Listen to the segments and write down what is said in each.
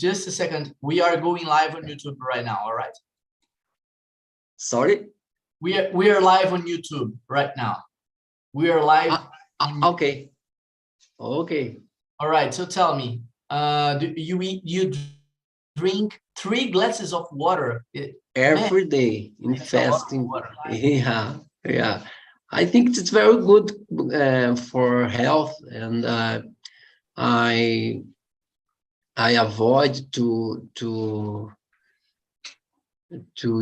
just a second. We are going live on YouTube right now. All right. Sorry. We are live on YouTube right now. We are live. Okay. Okay. All right. So tell me, do you drink 3 glasses of water Every day in fasting? Water, right? Yeah. I think it's very good for health, and I avoid to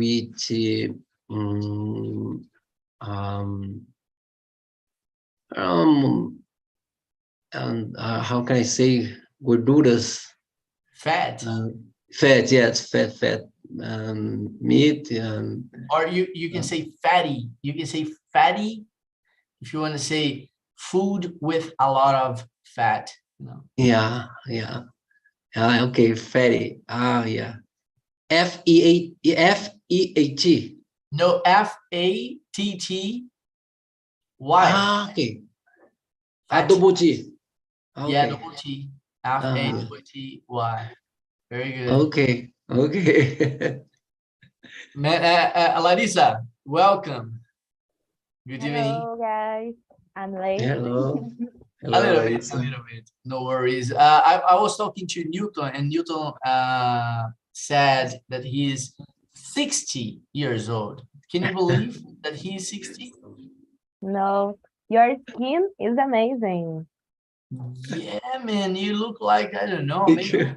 eat and how can I say gorduras? Fat. Fat, yes, fat, meat. Or you can say fatty. You can say fatty if you want to say food with a lot of fat. You know. Yeah. Okay, fatty. Yeah. F-E-A-T. No, F-A-T-T-Y. Okay. Fat. Double T. Okay. Yeah, double T. F-A-T-T-Y. Very good. Okay. Larissa, welcome. Good evening. Hello, guys. I'm late. Hello. A little bit. No worries. I was talking to Newton, and Newton said that he is 60 years old. Can you believe that he is 60? No, your skin is amazing. Yeah, man, you look like, I don't know, maybe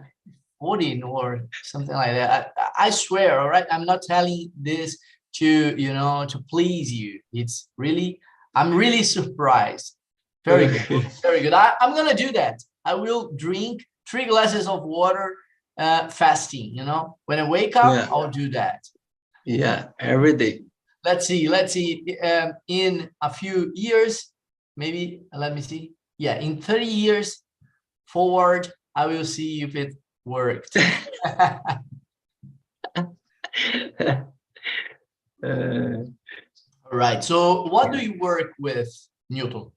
14 or something like that. I swear, all right? I'm not telling this to, to please you. It's really, I'm really surprised. Very good. Very good. I'm going to do that. I will drink 3 glasses of water fasting, When I wake up, I'll do that. Yeah, every day. Let's see. In a few years, maybe, let me see. Yeah, in 30 years forward, I will see if it worked. All right. So what do you work with, Newton?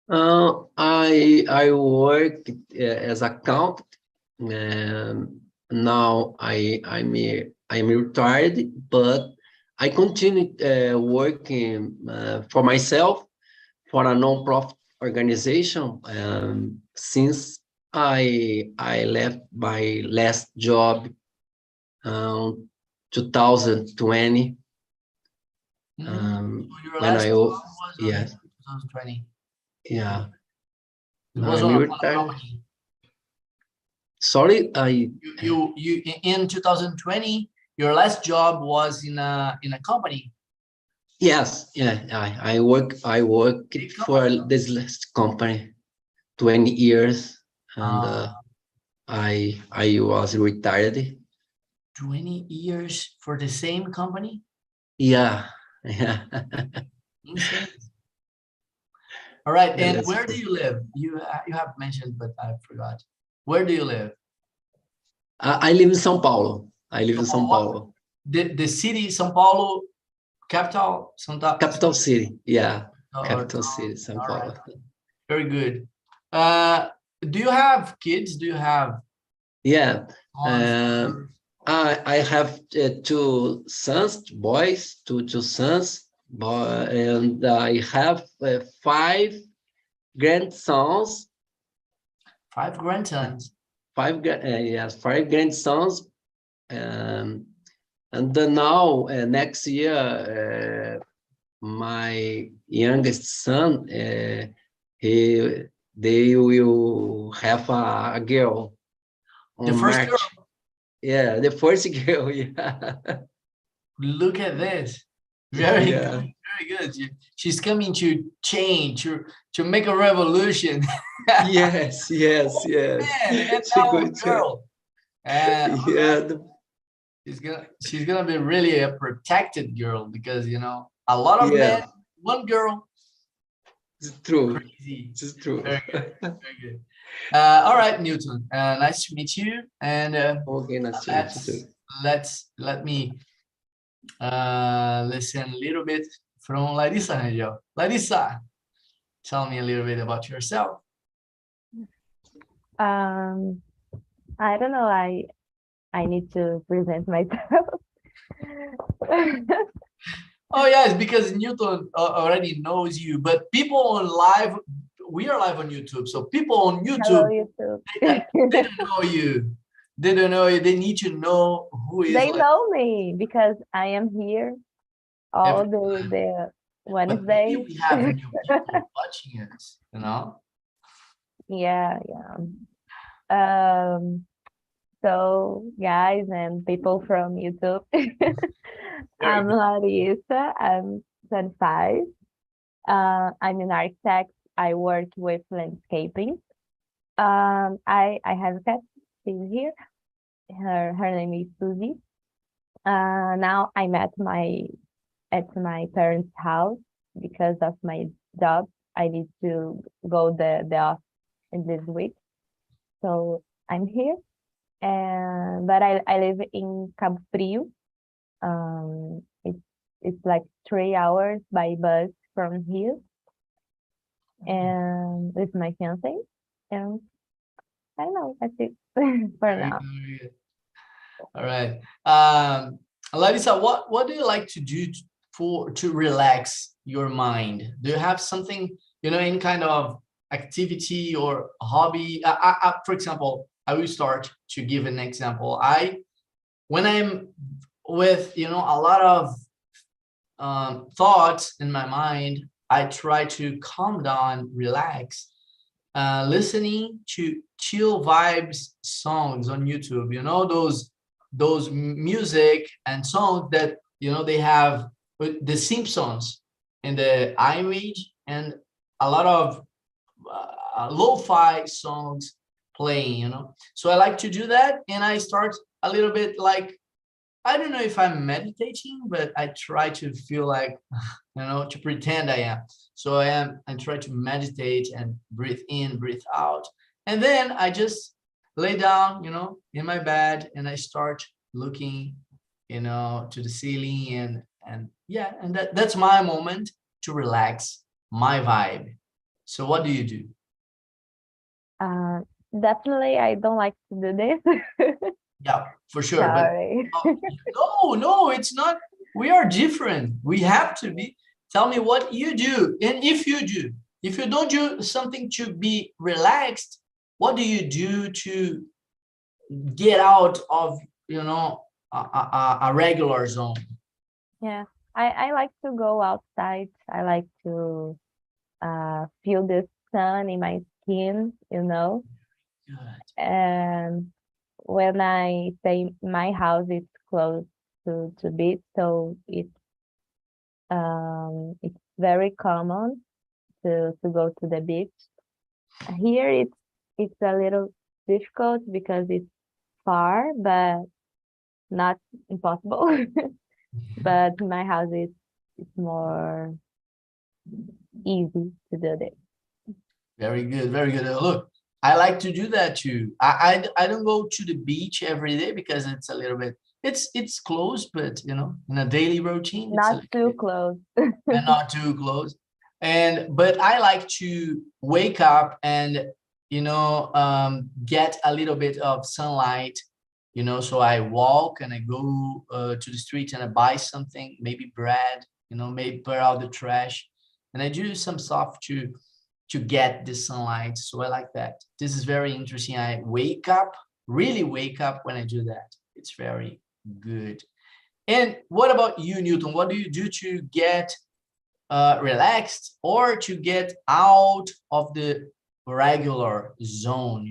I work as accountant. Now I'm retired, but I continue working for myself for a non-profit organization since I left my last job 2020. Your when last I job was yes 2020. yeah. It was on a company. Sorry, You in 2020, your last job was in a company. Yes, yeah, I worked for this last company 20 years, and I was retired. 20 years for the same company? Yeah. Insane. All right, and where do you live? You have mentioned, but I forgot. Where do you live? I live in São Paulo. The city, São Paulo, capital? Capital city, yeah. Capital city, São Paulo. Right. Very good. Do you have kids? Do you have? Yeah. I have 2 sons, boys, two sons, and I have 5 grandsons. 5 grandsons. 5 grandsons, and then now next year my youngest son they will have a girl on the first March. girl. Yeah, the first girl. Yeah. Look at this. Very good. Very good. She's coming to change, to make a revolution. Yes. Man, and now a girl. She's gonna be really a protected girl because a lot of men, one girl. It's true. Crazy. It's true. Very good. Very good. All right, Newton. Nice to meet you. And okay, nice to meet you too. Let me listen a little bit from Larissa Rangel. Larissa, tell me a little bit about yourself. I'm I don't know. I need to present myself. Oh yes, because Newton already knows you, but people on live, we are live on YouTube, so people on Hello, YouTube, YouTube. they don't know you. They don't know you. They need to know who is They like know me because I am here all every the but maybe Wednesdays. we have new people watching us, you know? Yeah, yeah. So guys and people from YouTube, Very I'm good. Larissa. I'm 25. I'm an architect. I work with landscaping. I have a cat. She's here. Her name is Susie. Now I'm at my parents' house because of my job. I need to go the off in this week, so I'm here. And but I live in Cabo Frio. It's like 3 hours by bus from here, and with my fiance. And I don't know. That's it for Very, now. very good. All right. Larissa, what do you like to do to relax your mind? Do you have something, any kind of activity or hobby? For example, I will start to give an example. When I'm with, a lot of thoughts in my mind, I try to calm down, relax, listening to chill vibes songs on YouTube. Those music and songs that they have the Simpsons and the image and a lot of lo-fi songs playing. So I like to do that, and I start a little bit like, I don't know if I'm meditating, but I try to feel like, to pretend I am. So I try to meditate and breathe in, breathe out. And then I just lay down, in my bed, and I start looking, to the ceiling, and yeah, and that's my moment to relax, my vibe. So what do you do? Uh, Definitely, I don't like to do this. Yeah, for sure. But Sorry. no, it's not. We are different. We have to be. Tell me what you do. And if you don't do something to be relaxed, what do you do to get out of, a regular zone? Yeah, I like to go outside. I like to feel the sun in my skin, Good. And when I say my house is close to beach, so it's very common to go to the beach. Here it's a little difficult because it's far, but not impossible. But my house is it's more easy to do this. Very good, very good. Look, I like to do that too. I don't go to the beach every day because it's a little bit, it's close, but in a daily routine, it's a Not little too bit, close. and not too close. But I like to wake up and get a little bit of sunlight. So I walk and I go to the street and I buy something, maybe bread, maybe put out the trash, and I do some stuff to get the sunlight. So I like that. This is very interesting. I really wake up when I do that. It's very good. And what about you, Newton? What do you do to get relaxed or to get out of the regular zone?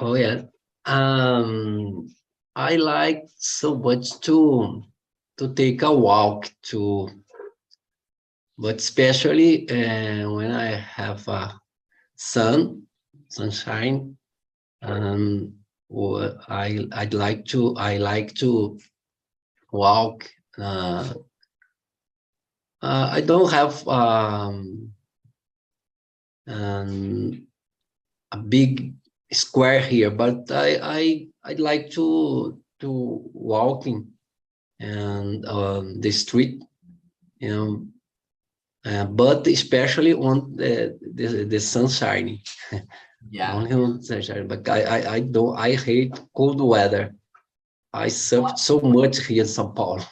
Oh yeah. Um, I like so much to take a walk to, but especially when I have sunshine. Um, I like to walk. I don't have a big square here, but I'd like to walking and the street, you know, but especially on the sun shining. Yeah. Only on sunshine, but I don't, I hate cold weather. I suffered so much here in São Paulo.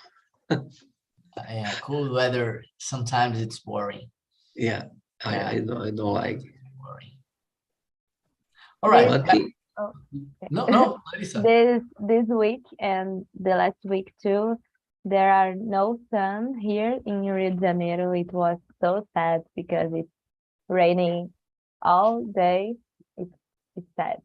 Yeah, cool weather, sometimes it's boring. Yeah, I don't like. Boring. All right. No, Larissa. This week and the last week too, there are no sun here in Rio de Janeiro. It was so sad because it's raining all day. It's sad.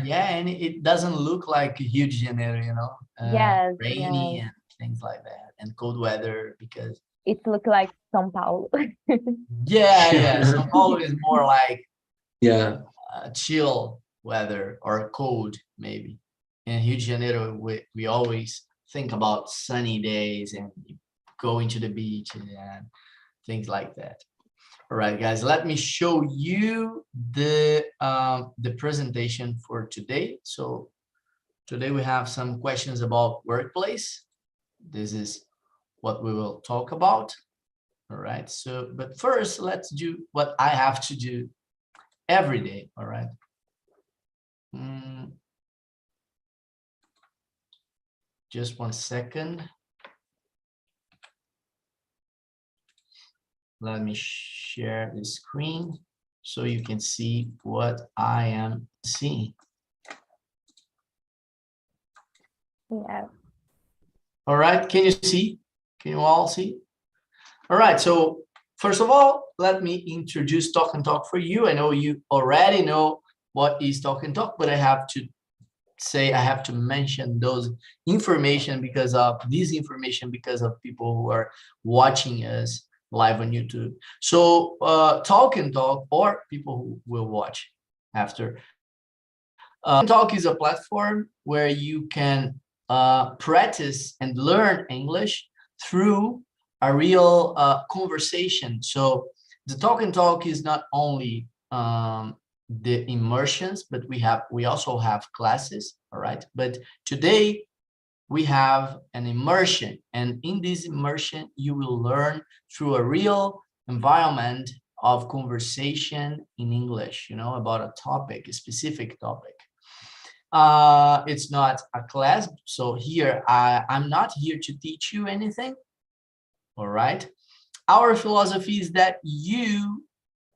Yeah, and it doesn't look like Rio de Janeiro, you know, Yes, rainy yes. and things like that, and cold weather because It looks like São Paulo. yeah, São Paulo is more like Yeah, chill weather or cold maybe. In Rio de Janeiro, we always think about sunny days and going to the beach and things like that. All right, guys, let me show you the presentation for today. So today we have some questions about workplace. This is what we will talk about. All right, so but first let's do what I have to do every day. All right. Just 1 second. Let me share the screen so you can see what I am seeing. Yeah. All right, can you see? Can you all see? All right, so first of all, let me introduce Talk and Talk for you. I know you already know what is Talk and Talk, but I have to mention those information because of this information because of people who are watching us live on YouTube. So Talk and Talk, or people who will watch after. Talk is a platform where you can practice and learn English through a real conversation. So the Talk and Talk is not only the immersions, but we also have classes, all right? But today we have an immersion, and in this immersion you will learn through a real environment of conversation in English, you know, about a topic, a specific topic. It's not a class, so here I'm not here to teach you anything, all right? Our philosophy is that you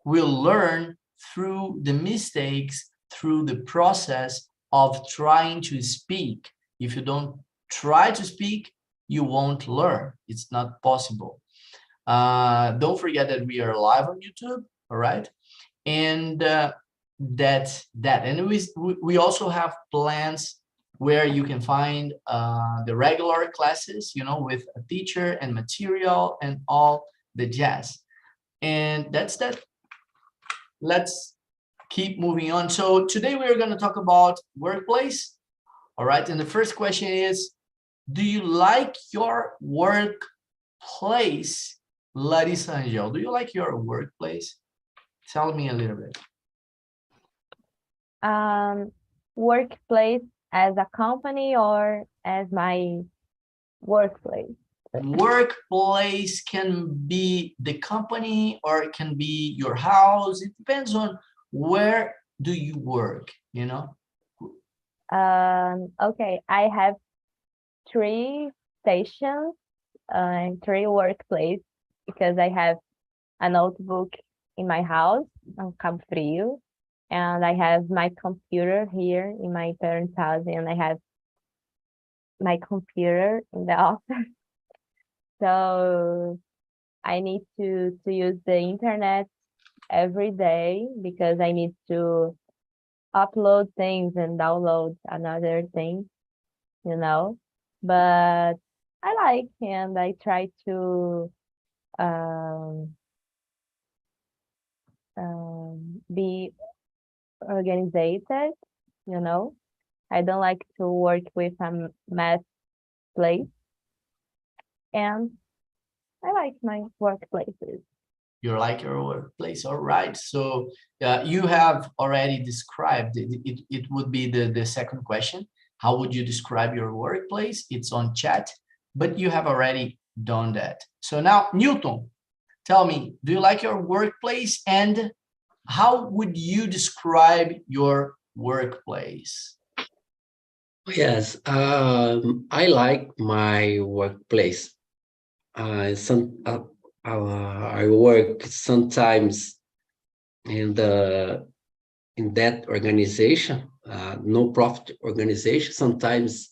will learn through the mistakes, through the process of trying to speak. If you don't try to speak, you won't learn. It's not possible. Don't forget that we are live on YouTube, all right? And that's that. And we also have plans where you can find the regular classes, you know, with a teacher and material and all the jazz. And that's that. Let's keep moving on. So today we're going to talk about workplace. All right. And the first question is, do you like your workplace? Larissa Angel, do you like your workplace? Tell me a little bit. Workplace as a company or as my workplace? Workplace can be the company or it can be your house. It depends on where do you work, you know? Okay, I have 3 stations and 3 workplace because I have a notebook in my house on Cabo Frio, and I have my computer here in my parents' house, and I have my computer in the office. So I need to use the internet every day because I need to upload things and download another thing, you know. But I like, and I try to be organized, you know. I don't like to work with a mess place, and I like my workplaces. You like your workplace, all right. So you have already described it. It would be the second question. How would you describe your workplace? It's on chat, but you have already done that. So now, Newton, tell me, do you like your workplace? And how would you describe your workplace? Yes, I like my workplace. I work sometimes in that organization, no profit organization. Sometimes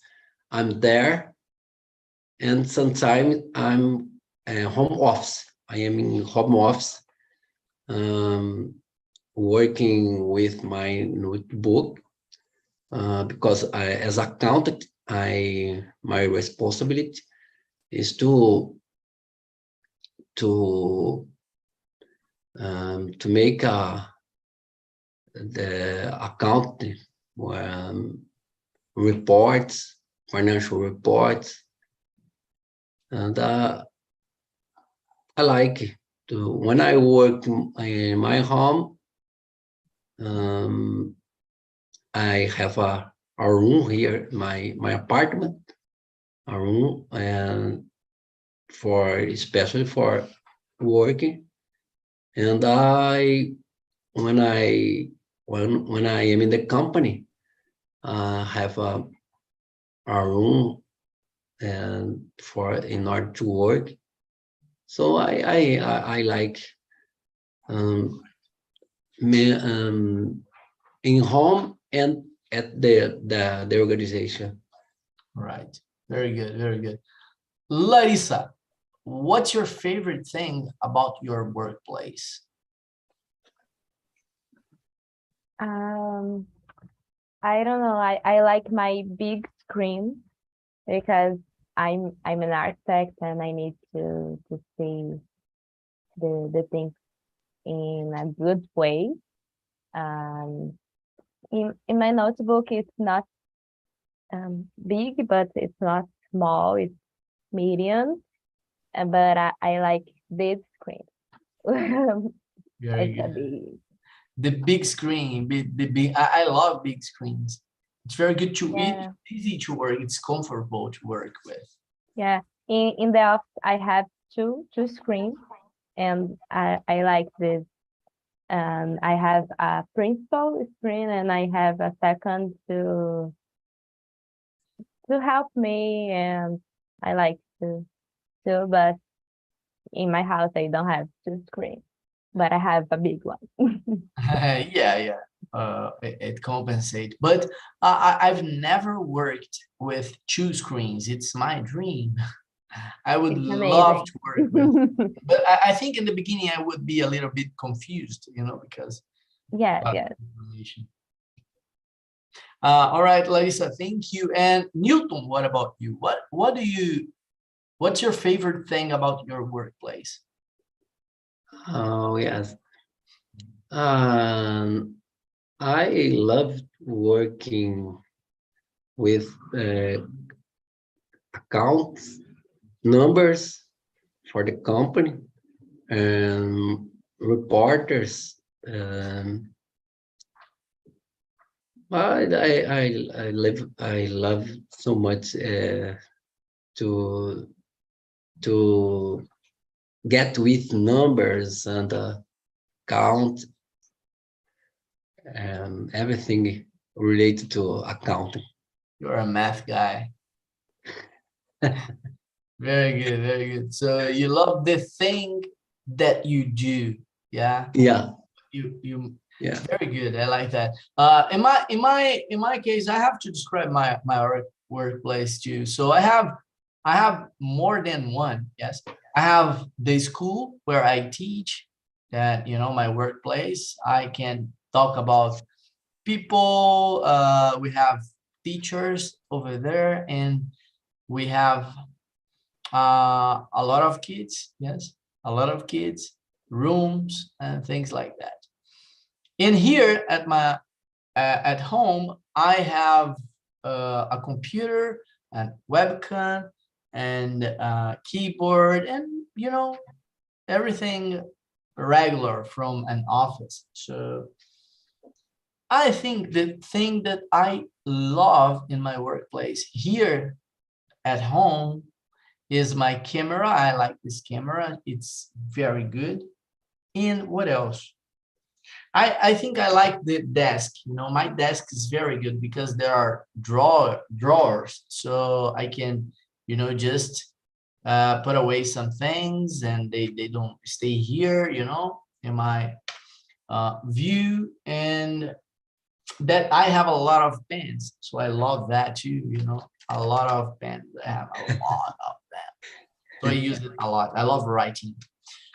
I'm there, and sometimes I'm home office. I am in home office, working with my notebook, because as accountant, my responsibility is to make the account, reports, financial reports, and I like to, when I work in my home, I have a room here, my apartment, a room, and especially for working. And when I am in the company, have a room and in order to work. So I like in home and at the organization. Right. Very good. Very good. Larissa, what's your favorite thing about your workplace? I don't know. I like my big screen because I'm an architect and I need to see the things in a good way. In my notebook, it's not big, but it's not small. It's medium, but I like big screen. Very It's a good. big. The big screen, the big, I love big screens. It's very good to, Yeah. it's easy to work. It's comfortable to work with. Yeah. In the office, I have two screens, and I like this. I have a principal screen, and I have a second to help me, and I like to too. But in my house, I don't have two screens, but I have a big one. Yeah. It compensates. But I've never worked with two screens. It's my dream. I would It's love to work with, amazing. but I think in the beginning I would be a little bit confused, because Yes, of yes. information. All right, Larissa, thank you. And Newton, what about you? What's your favorite thing about your workplace? Oh yes, I love working with accounts, numbers for the company, and reporters. Um, I love so much to to get with numbers and count and everything related to accounting. You're a math guy. Very good, very good. So you love the thing that you do, yeah? Yeah, You yeah. Very good. I like that. In my case, I have to describe my workplace too. So I have more than one. Yes, I have the school where I teach. That, my workplace. I can talk about people. We have teachers over there, and we have a lot of kids. Yes, a lot of kids, rooms, and things like that. In here at home, I have a computer and webcam and keyboard and everything regular from an office. So I think the thing that I love in my workplace here at home is my camera. I like this camera. It's very good. And what else? I think I like the desk. You know, my desk is very good because there are drawers, so I can, you know, just put away some things and they don't stay here, you know, in my view. And that I have a lot of pens, so I love that too, you know, a lot of pens. I have a lot of them, so I use it a lot. I love writing.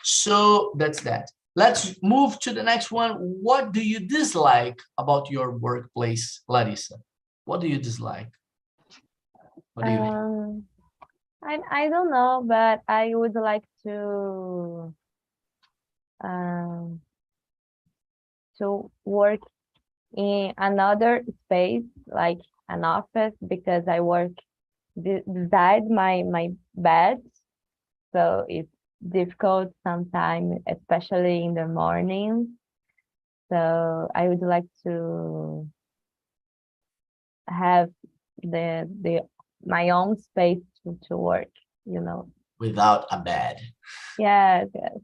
So that's that. Let's move to the next one. What do you dislike about your workplace, Larissa? What do you dislike? What do you hate? I don't know, but I would like um to work in another space, like an office, because I work beside my bed, so it's difficult sometimes, especially in the morning. So I would like to have the my own space to work, you know. Without a bed. Yes, yes.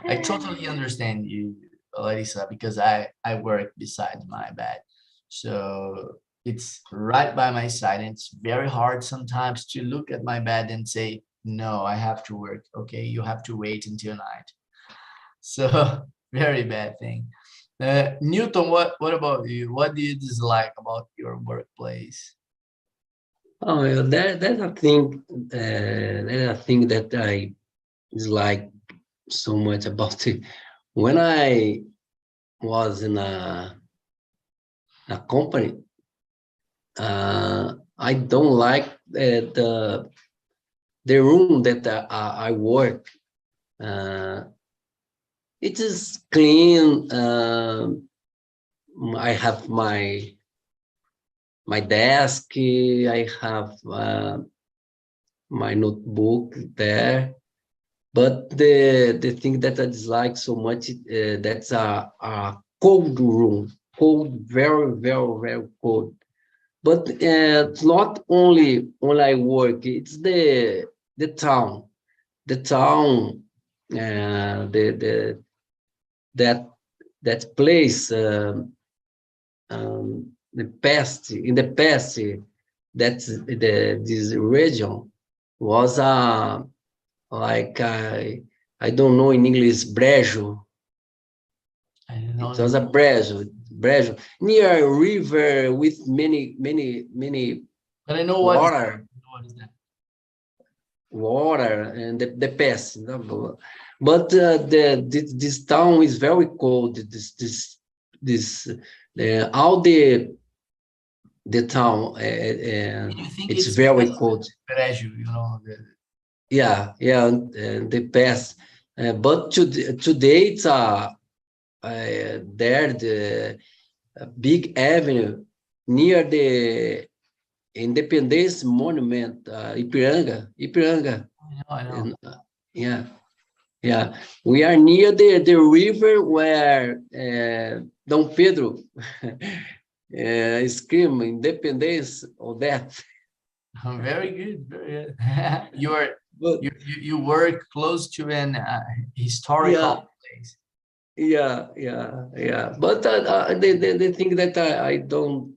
I totally understand you, Larissa, because I work beside my bed. So it's right by my side. And it's very hard sometimes to look at my bed and say, no, I have to work. Okay, you have to wait until night. So very bad thing. Newton, what about you? What do you dislike about your workplace? Oh, yeah, that's a thing. That's a thing that I dislike so much about it. When I was in a company, I don't like the room that I work. Uh, it is clean. I have my desk. I have my notebook there. But the thing that I dislike so much, that's a cold room, cold, very, very, very cold. But it's not only when I work, it's the town, the town, the that that place, the past in the past, that's this region was like I don't know in English, brejo. I don't know. It was a brejo near a river with many But I know water, what is that? water, and the past. But this town is very cold. This all the town, You think it's it's very because of cold. the pressure, you know, Yeah, and the past. But today it's there the big avenue near the Independence Monument, Ipiranga. I know. And, yeah, yeah. We are near the river where Dom Pedro scream independence or death. Very good, very good. You are But you work close to an yeah, historical place. yeah. But the thing that I don't,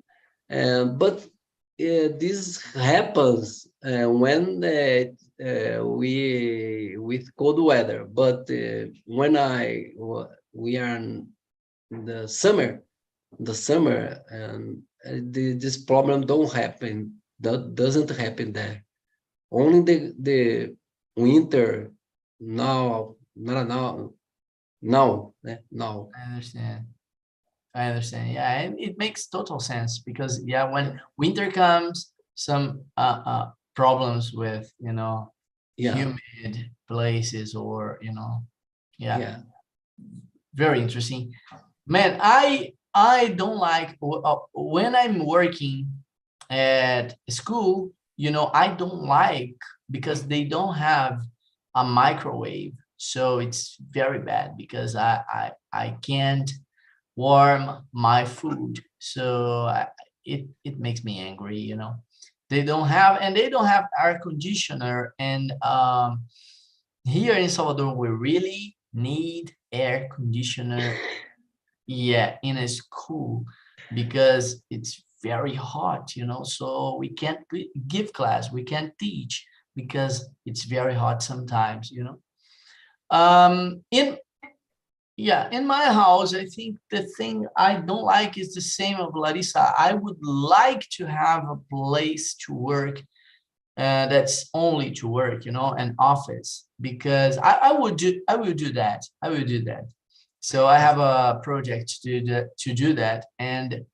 but this happens when we with cold weather. But when we are in the summer, and this problem don't happen. That doesn't happen there. Only the winter now, not now, now. I understand. I understand. Yeah, and it makes total sense because yeah, when winter comes, some problems with, you know, Yeah, humid places or, you know, yeah, yeah. very interesting. Man, I don't like when I'm working at school, you know, I don't like because they don't have a microwave. So it's very bad because I can't warm my food. So it makes me angry, you know. They don't have, and they don't have air conditioner. And here in Salvador, we really need air conditioner Yeah, in a school, because it's very hot, you know, so we can't give class, we can't teach because it's very hot sometimes, you know. In Yeah, in my house, I think the thing I don't like is the same of Larissa. I would like to have a place to work that's only to work, you know, an office, because I will do that. I will do that. So I have a project to do that, and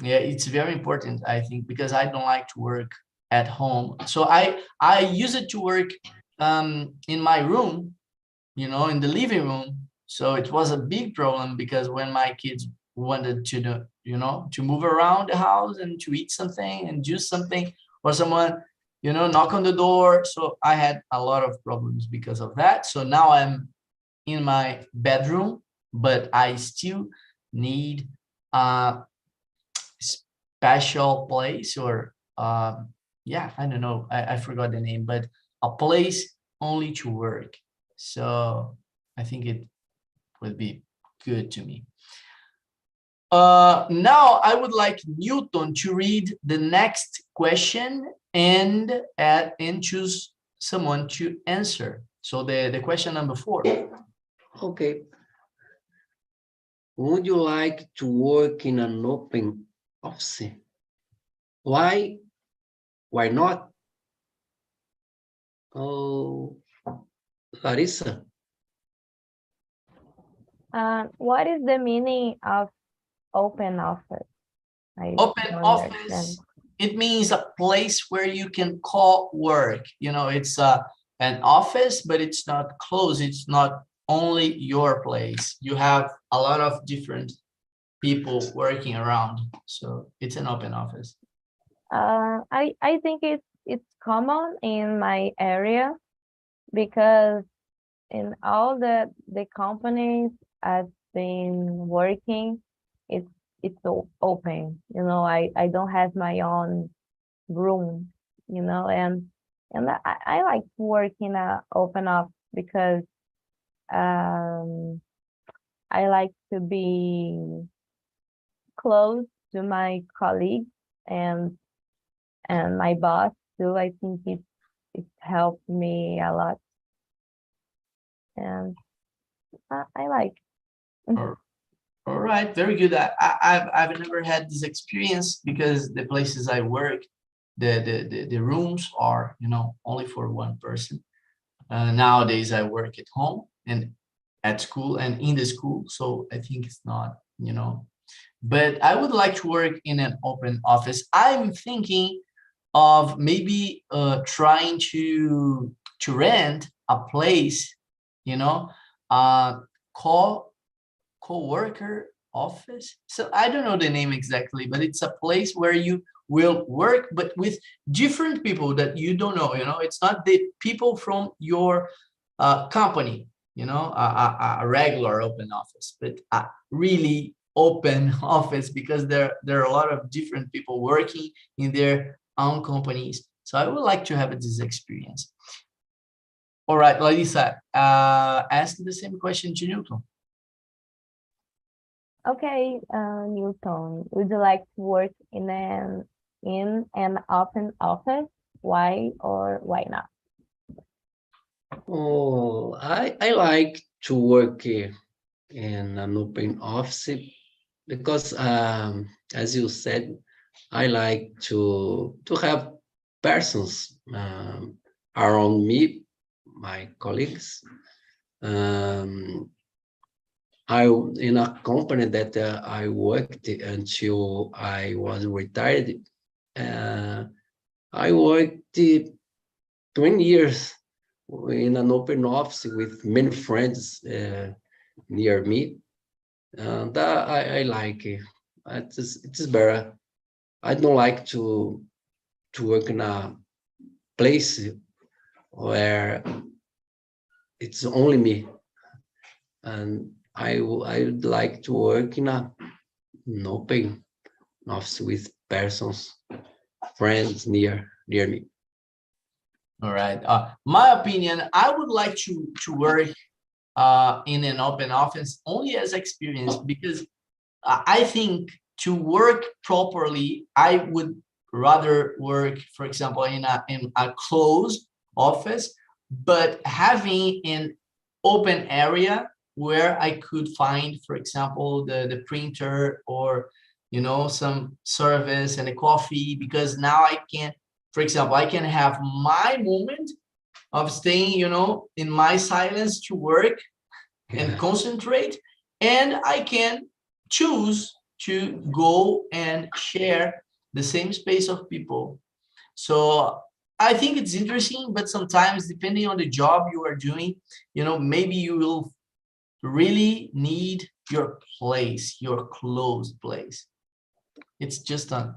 yeah, it's very important, I think, because I don't like to work at home. So I use it to work in my room, you know, in the living room. So it was a big problem because when my kids wanted to do, you know, to move around the house and to eat something and do something, or someone, you know, knock on the door. So I had a lot of problems because of that. So now I'm in my bedroom, but I still need a special place, or yeah, I don't know, I forgot the name, but a place only to work. So I think it would be good to me. Now I would like Newton to read the next question and add and choose someone to answer. So the question number 4. Okay. Would you like to work in an open office? Why? Why not? Oh, Larissa. What is the meaning of open office? I Open don't office, understand. it means a place where you can call work. You know, it's an office, but it's not closed. It's not only your place. You have a lot of different people working around. So it's an open office. I think it's common in my area because in all the companies I've been working, it's open. You know, I don't have my own room, you know, and I like to work in a open office because I like to be close to my colleagues and my boss too. I think it helped me a lot, and I like. All all right, very good. I've never had this experience because the places I work, the rooms are, you know, only for one person. Nowadays I work at home and at school and in the school, so I think it's not, you know, but I would like to work in an open office. I'm thinking of maybe trying to rent a place, you know, co co-worker office. So I don't know the name exactly, but it's a place where you will work, but with different people that you don't know. You know, it's not the people from your company, you know, a regular open office, but a really open office, because there are a lot of different people working in their own companies. So I would like to have this experience. All right, Larissa, ask the same question to Newton. Okay, Newton, would you like to work in an open office? Why or why not? Oh, I like to work in an open office because, as you said, I like to have persons around me, my colleagues. I in a company that I worked until I was retired. I worked 20 years in an open office with many friends near me. That I like it. It is better. I don't like to work in a place where it's only me, and I would like to work in an open office with persons, friends near me. All right. My opinion, I would like to work in an open office only as experience, because I think to work properly, I would rather work, for example, in a closed office, but having an open area where I could find, for example, the printer, or some service and a coffee, because now I can, for example, I can have my moment of staying, in my silence to work and concentrate, and I can choose to go and share the same space of people. So I think it's interesting, but sometimes depending on the job you are doing, maybe you will really need your place, your closed place. It's just a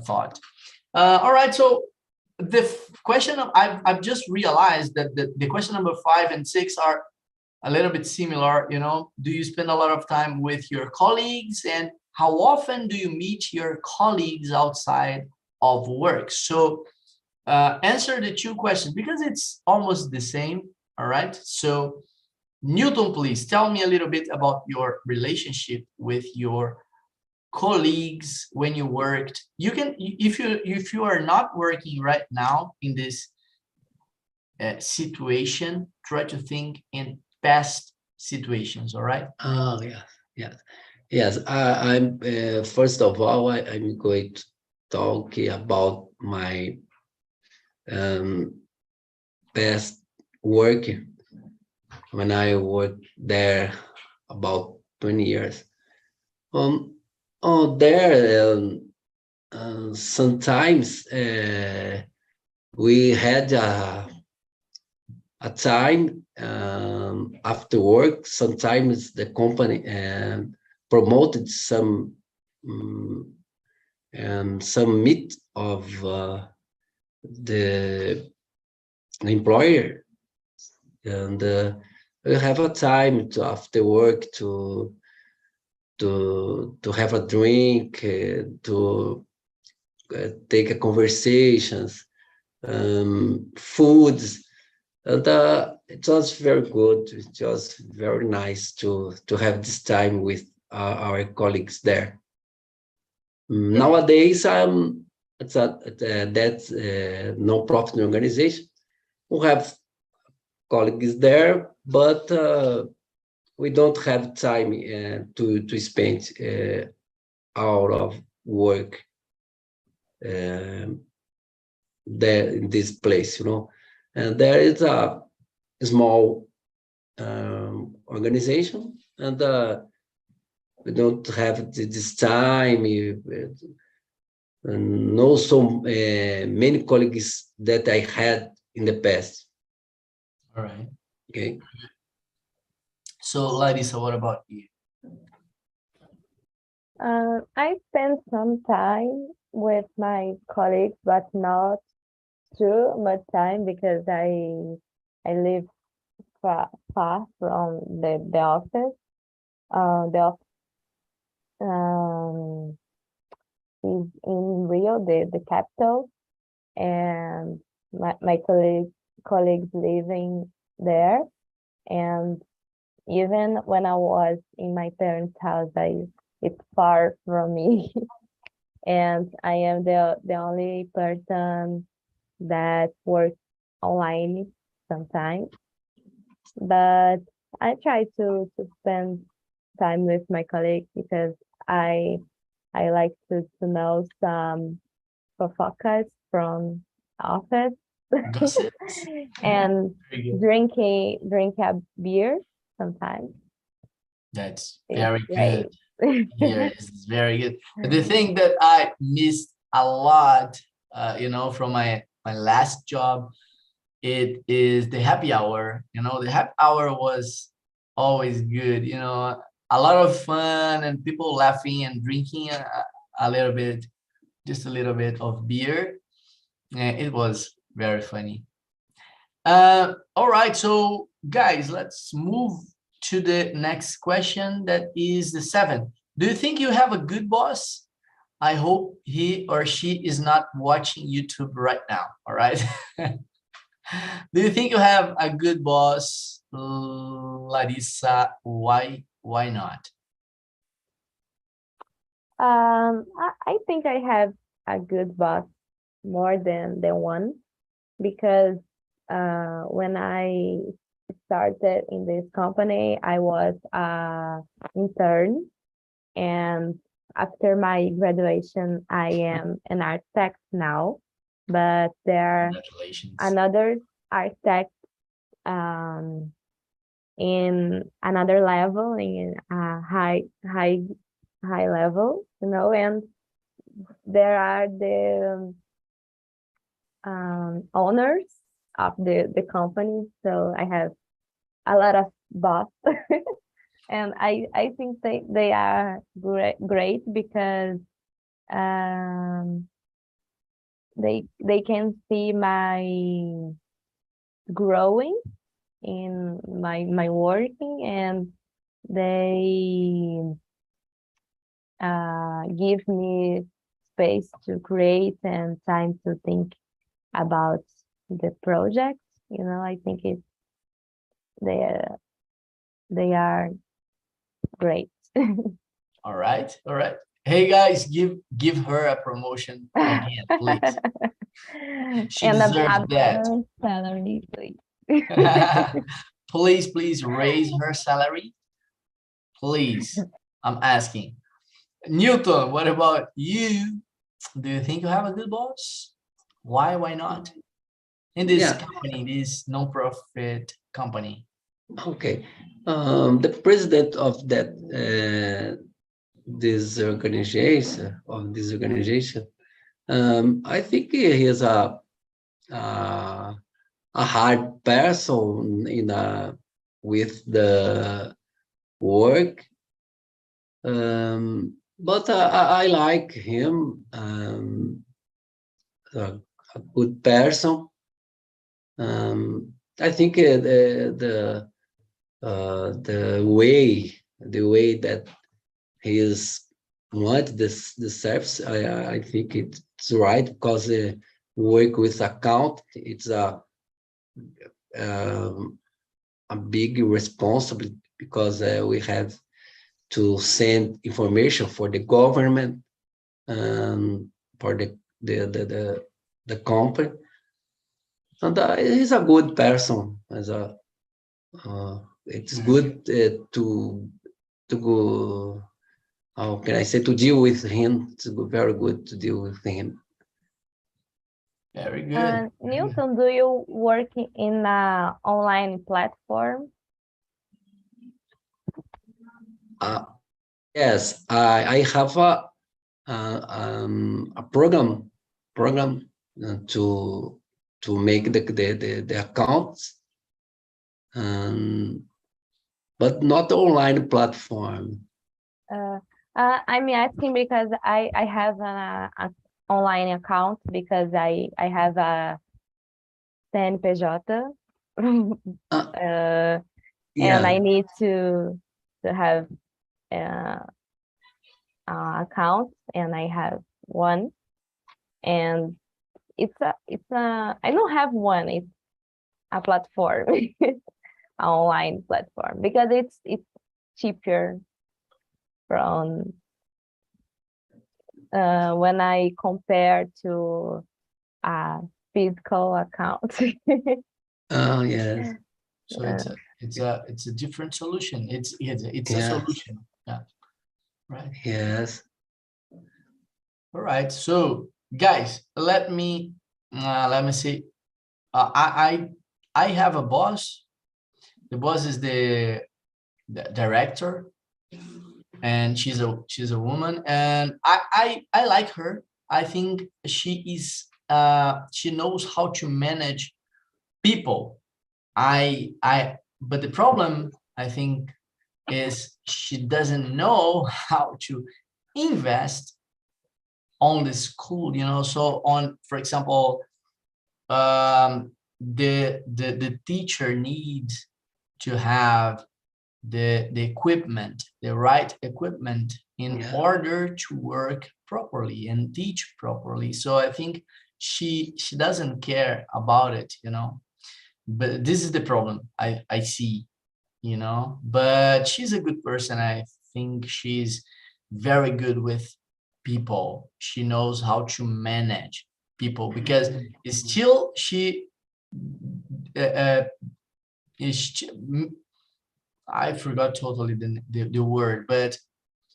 thought. All right, so the question of I've just realized that the question number 5 and 6 are a little bit similar. Do you spend a lot of time with your colleagues, and how often do you meet your colleagues outside of work? So answer the 2 questions because it's almost the same. All right, so Newton, please tell me a little bit about your relationship with your colleagues when you worked. You can, if you are not working right now in this situation, try to think in past situations. All right. Oh, yes. I'm first of all, I'm going to talk about my past work when I worked there about 20 years. Sometimes we had a time after work. Sometimes the company promoted some meet of the employer, and we have a time to after work to have a drink, to take a conversations, foods, and it was very good. It was very nice to have this time with our colleagues there. Nowadays, it's that's a non-profit organization. We have colleagues there, but we don't have time to spend out of work there in this place, And there is a small organization, and we don't have this time. And know so many colleagues that I had in the past. All right. Okay. So, Larissa, what about you? I spend some time with my colleagues, but not too much time because I live far from the office. The office is in Rio, the capital, and my colleagues living there. And even when I was in my parents' house, it's far from me. And I am the only person that works online sometimes. But I try to spend time with my colleagues because I like to know some fofocas from office Gossip. and drink a beer sometimes. That's It's very great. good. Yeah, it's very good. The thing that I missed a lot, from my last job, it is the happy hour. The happy hour was always good. A lot of fun and people laughing and drinking a little bit, just a little bit of beer. And it was very funny. All right, so guys, let's move to the next question. That is the 7th. Do you think you have a good boss? I hope he or she is not watching YouTube right now. All right. Do you think you have a good boss, Larissa? Why not? I think I have a good boss, more than one, because when I started in this company, I was intern, and after my graduation, I am an architect now. But there are Congratulations. another architect in another level, in a high level, you know, and there are the owners of the company. So I have a lot of boss, and I think they are great because they can see my growing in my working, and they give me space to create and time to think about the project. You know, I think they are great. All right, all right. Hey guys, give her a promotion again, please. She And deserves that. salary, please. Please raise her salary. Please, I'm asking. Newton, what about you? Do you think you have a good boss? Why not? In this company, this non-profit company. Okay. The president of this organization, I think he is a hard person with the work, but I like him, a good person. I think the way that he is want the service, I think it's right, because work with account, it's a big responsibility, because we have to send information for the government, for the company, and he's a good person. It's good to go. How can I say, to deal with him? It's very good to deal with him. Very good. Newton, do you work in an online platform? Yes, I have a program to make the accounts, but not online platform. I'm asking because I have an online account, because I have a CNPJ, and I need to have account, and I have one, and I don't have one. It's a platform, an online platform, because it's cheaper from when I compare to a physical account. Oh yes. So it's a different solution. It's a solution. Yeah. Right. Yes. All right. So guys, let me see. I have a boss. The boss is the director, and she's a woman, and I like her. I think she knows how to manage people. But the problem, I think, is she doesn't know how to invest on the school, you know. So for example, the teacher needs to have the equipment, the right equipment, in order to work properly and teach properly. So I think she doesn't care about it, you know. But this is the problem I see, you know. But she's a good person. I think she's very good with people. She knows how to manage people, because still she is, I forgot totally the word, but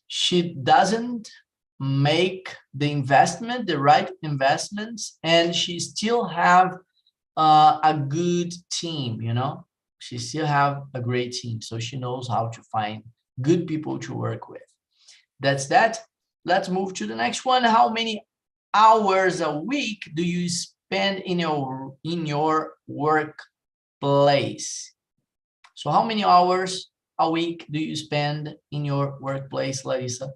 she doesn't make the right investments, and she still have a good team, she still have a great team, so she knows how to find good people to work with. That's that. Let's move to the next one. How many hours a week do you spend in your workplace? So how many hours a week do you spend in your workplace, Larissa?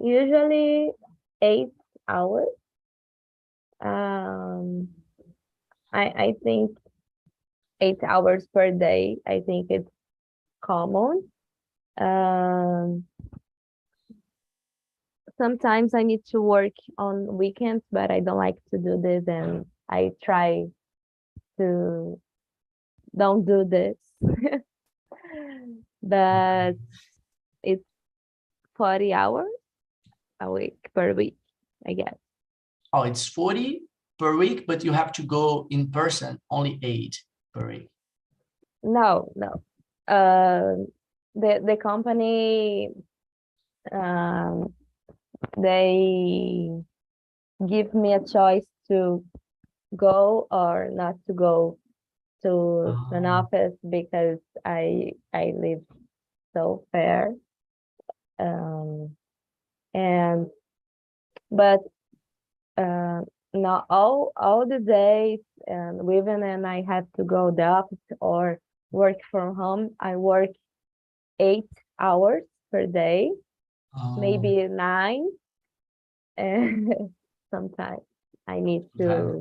Usually 8 hours. I think 8 hours per day. I think it's common. Sometimes I need to work on weekends, but I don't like to do this, and I try to don't do this. But it's 40 hours a week per week, I guess. Oh, it's 40 per week, but you have to go in person, only 8 per week. No. The company, they give me a choice to go or not to go to an office, because I live so far. But not all the days, and even when I have to go to the office or work from home, I work 8 hours per day, maybe 9, and sometimes I need to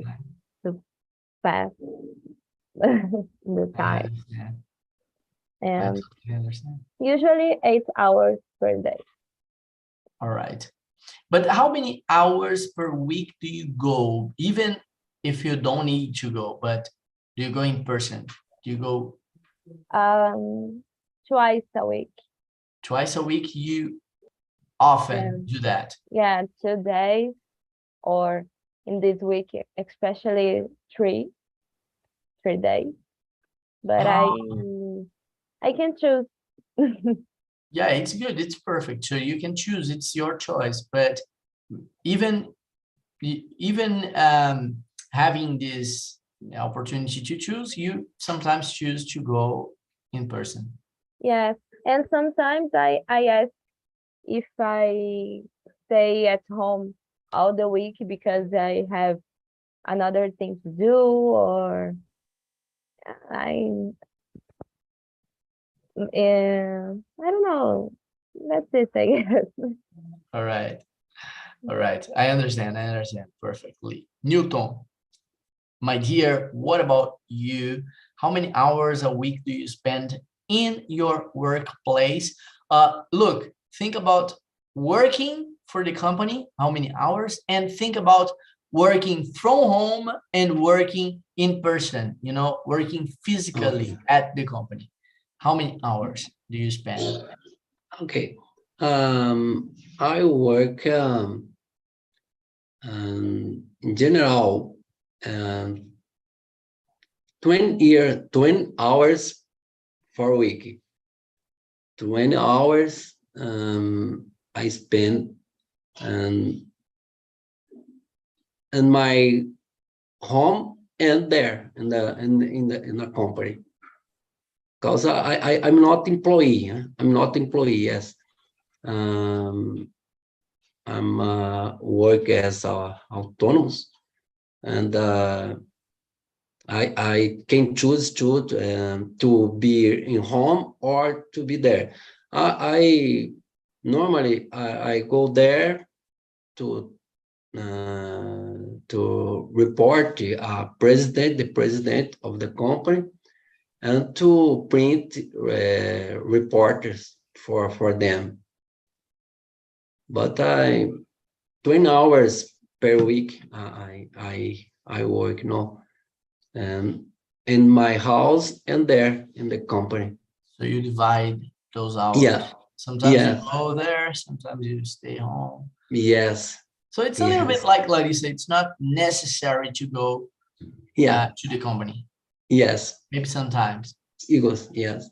pass the time. And usually 8 hours per day. All right. But how many hours per week do you go, even if you don't need to go, but do you go in person? Do you go? Twice a week. Twice a week, you often do that? Yeah, 2 days, or in this week, especially 3 days. But I can choose. Yeah, it's good. It's perfect. So you can choose. It's your choice. But even having this opportunity to choose, you sometimes choose to go in person. Yes, and sometimes I ask if I stay at home all the week because I have another thing to do, or I don't know. That's it, I guess. All right. All right. I understand perfectly. Newton, my dear, what about you? How many hours a week do you spend in your workplace? Look, think about working for the company, how many hours, and think about working from home and working in person, working physically at the company. How many hours do you spend? Okay. I work in general 20 hours for a week. 20 hours I spend in my home and there in the company. Because I'm not employee. I'm not employee. Yes, I'm work as autonomous, and I can choose to be in home or to be there. I normally I go there to report the president of the company, and to print reporters for them. But 20 hours per week I work, in my house and there in the company. So you divide those hours. Yeah, Sometimes you Yes. go there, sometimes you stay home. Yes. So it's a little bit Yes. like you say, it's not necessary to go Yeah. to the company. Yes. Maybe sometimes. Eagles. Yes.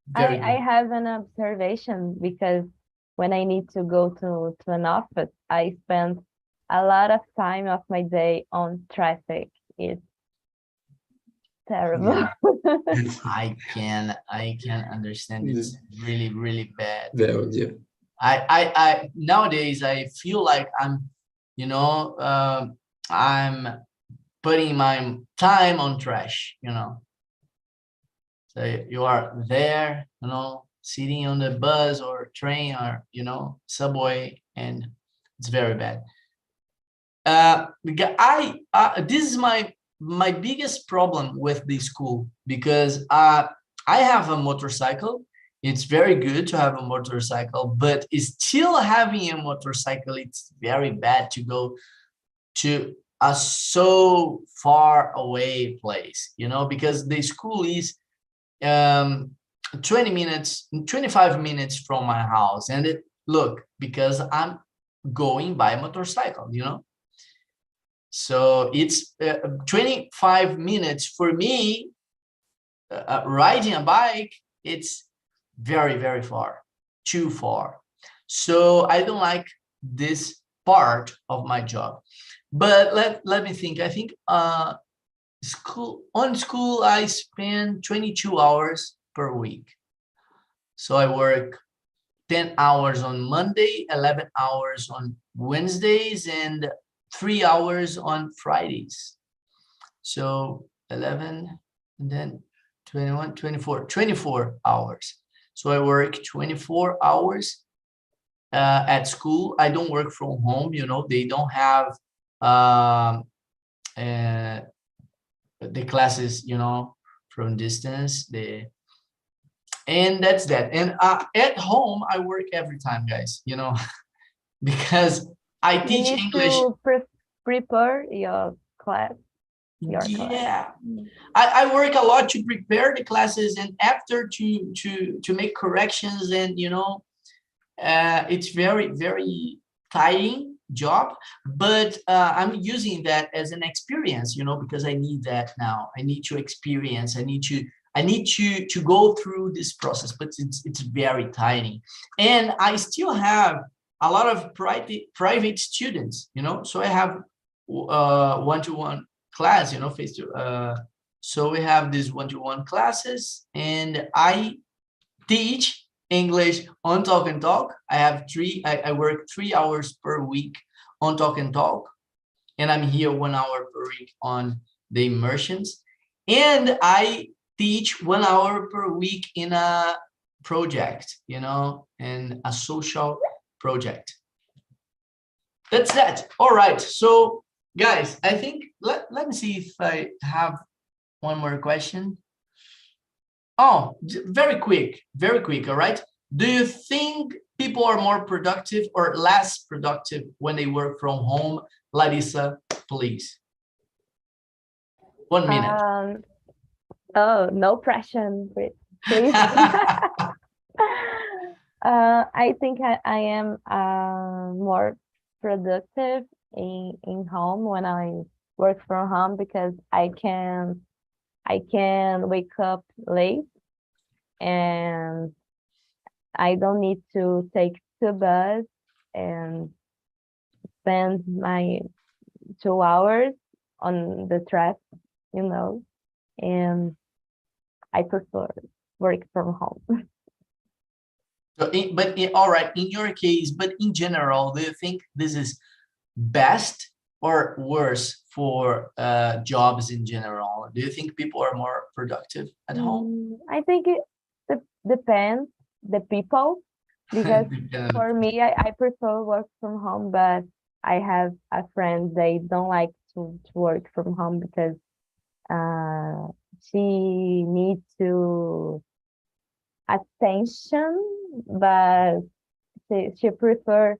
Very I good. have an observation because when I need to go to an office, I spend a lot of time of my day on traffic. It's terrible. Yeah. I can understand. It's really, really bad. Very good. I nowadays I feel like I'm, I'm putting my time on trash, So you are there, sitting on the bus or train or, subway, and it's very bad. This is my biggest problem with the school, because I have a motorcycle. It's very good to have a motorcycle, but still having a motorcycle, it's very bad to go to a so far away place, because the school is 20 minutes, 25 minutes from my house. And because I'm going by motorcycle, So it's 25 minutes for me. Riding a bike, it's very, very far, too far. So I don't like this part of my job. But let me think. I think school I spend 22 hours per week. So I work 10 hours on Monday, 11 hours on Wednesdays, and 3 hours on Fridays. So 11 and then 21, 24 hours. So I work 24 hours at school. I don't work from home, they don't have the classes, from distance. And that's that. And at home, I work every time, guys, because I You teach need English. to prepare your class. Yeah, I work a lot to prepare the classes, and after to make corrections, and it's very, very tiring job, but I'm using that as an experience, because I need that now. I need to experience. I need to go through this process, but it's very tiring, and I still have a lot of private students, so I have one-to-one class, face to so we have these one-to-one classes, and I teach English on Talk and Talk. I work 3 hours per week on Talk and Talk, and I'm here 1 hour per week on the immersions, and I teach 1 hour per week in a project, in a social project. That's that. All right. So guys, I think let me see if I have one more question. Oh, very quick. All right. Do you think people are more productive or less productive when they work from home? Larissa, please. 1 minute. Oh, no pressure, please. I think I am more productive in home when I work from home, because I can wake up late, and I don't need to take the bus and spend my 2 hours on the traffic, and I prefer work from home. So, all right, in your case, but in general, do you think this is best or worse for jobs in general? Do you think people are more productive at home? I think it depends the people, because for me, I prefer work from home, but I have a friend, they don't like to work from home because she needs to attention, but she prefer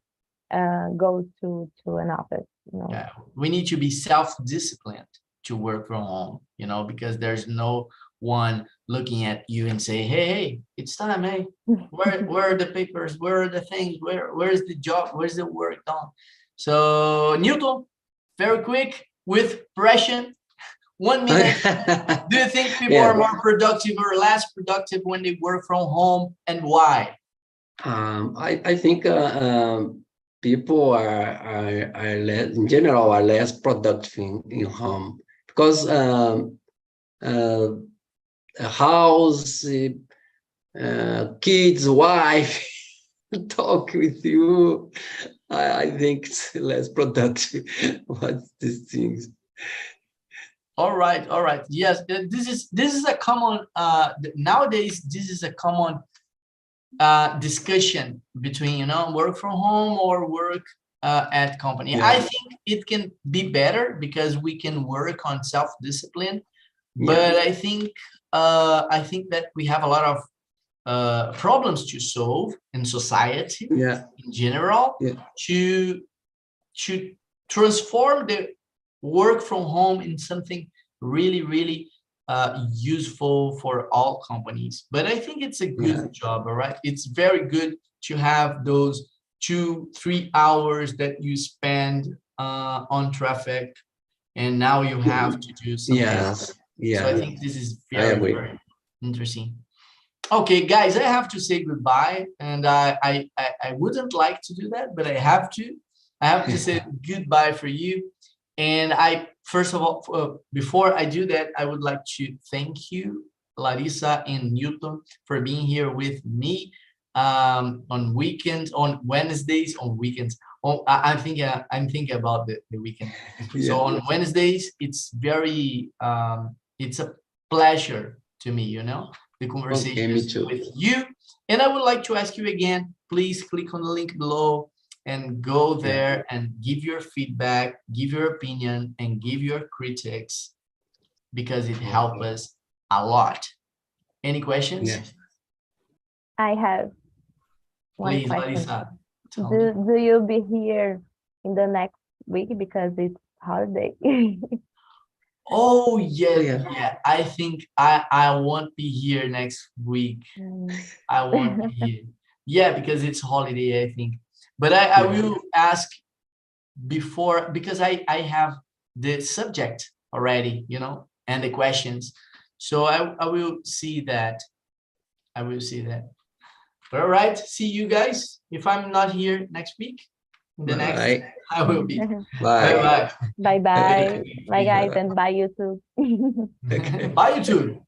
go to an office. Yeah, we need to be self-disciplined to work from home, because there's no one looking at you and say, hey, it's time, hey, where are the papers? Where are the things? Where's the job? Where's the work done? So Newton, very quick with pressure, 1 minute. Do you think people are more productive or less productive when they work from home, and why? I think people are less, in general, are less productive in home because a house, kids, wife talk with you. I think it's less productive. What's these things? All right. Yes, this is a common nowadays. This is a common discussion between work from home or work at company. I think it can be better because we can work on self-discipline, but I think that we have a lot of problems to solve in society in general to transform the work from home in something really useful for all companies. But I think it's a good job, all right? It's very good to have those 2-3 hours that you spend on traffic, and now you have to do something else. So I think this is very interesting. Okay, guys, I have to say goodbye, and I wouldn't like to do that, but I have to. I have to say goodbye for you. And first of all, before I do that, I would like to thank you, Larissa and Newton, for being here with me on weekends, on Wednesdays, on weekends. I'm thinking about the weekend. So on Wednesdays, it's very, it's a pleasure to me, the conversations with you. And I would like to ask you again, please click on the link below and go there and give your feedback, give your opinion, and give your critics, because it helps us a lot. Any questions? I have one Please, question. Larissa, Do you be here in the next week because it's holiday? Oh yeah. I think I won't be here next week. I won't be here. Yeah, because it's holiday, I think. But I will ask before, because I have the subject already, and the questions. So I will see that. I will see that. All right. See you guys. If I'm not here next week, the next I will be. Bye. Bye. Bye guys, and bye YouTube. Bye YouTube.